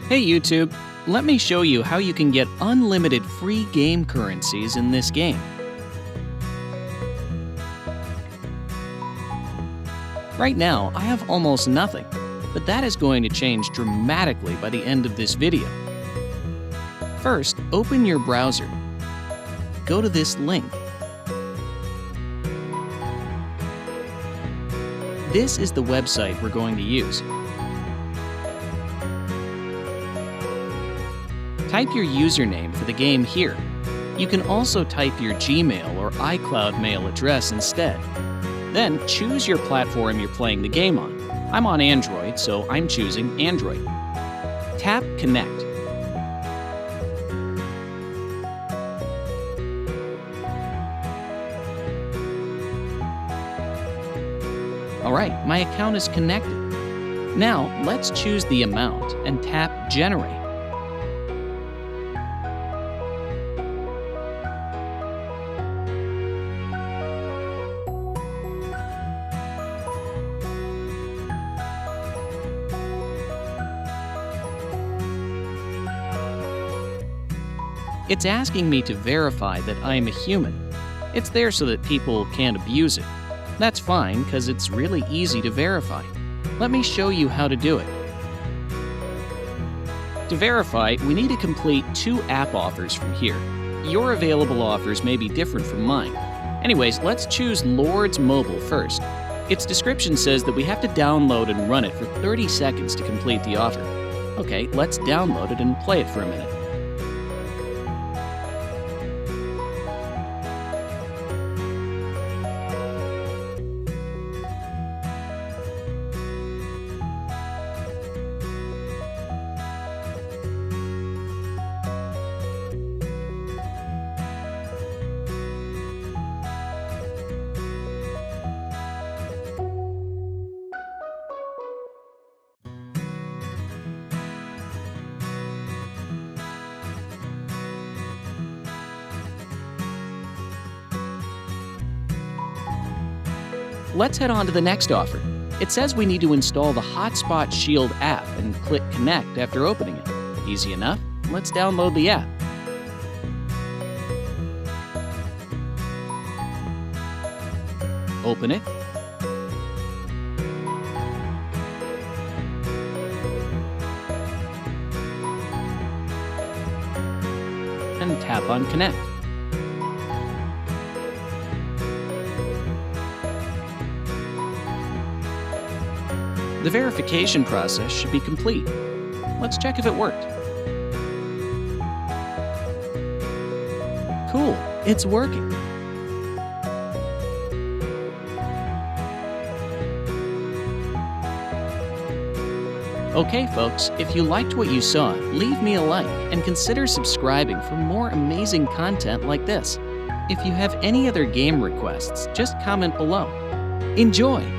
Hey YouTube, let me show you how you can get unlimited free game currencies in this game. Right now, I have almost nothing, but that is going to change dramatically by the end of this video. First, open your browser. Go to this link. This is the website we're going to use. Type your username for the game here. You can also type your Gmail or iCloud mail address instead. Then choose your platform you're playing the game on. I'm on Android, so I'm choosing Android. Tap Connect. Alright, my account is connected. Now, let's choose the amount and tap Generate. It's asking me to verify that I am a human. It's there so that people can't abuse it. That's fine, because it's really easy to verify. Let me show you how to do it. To verify, we need to complete 2 app offers from here. Your available offers may be different from mine. Anyways, let's choose Lord's Mobile first. Its description says that we have to download and run it for 30 seconds to complete the offer. Okay, let's download it and play it for a minute. Let's head on to the next offer. It says we need to install the Hotspot Shield app and click Connect after opening it. Easy enough. Let's download the app. Open it. And tap on Connect. The verification process should be complete. Let's check if it worked. Cool, it's working. Okay folks, if you liked what you saw, leave me a like and consider subscribing for more amazing content like this. If you have any other game requests, just comment below. Enjoy!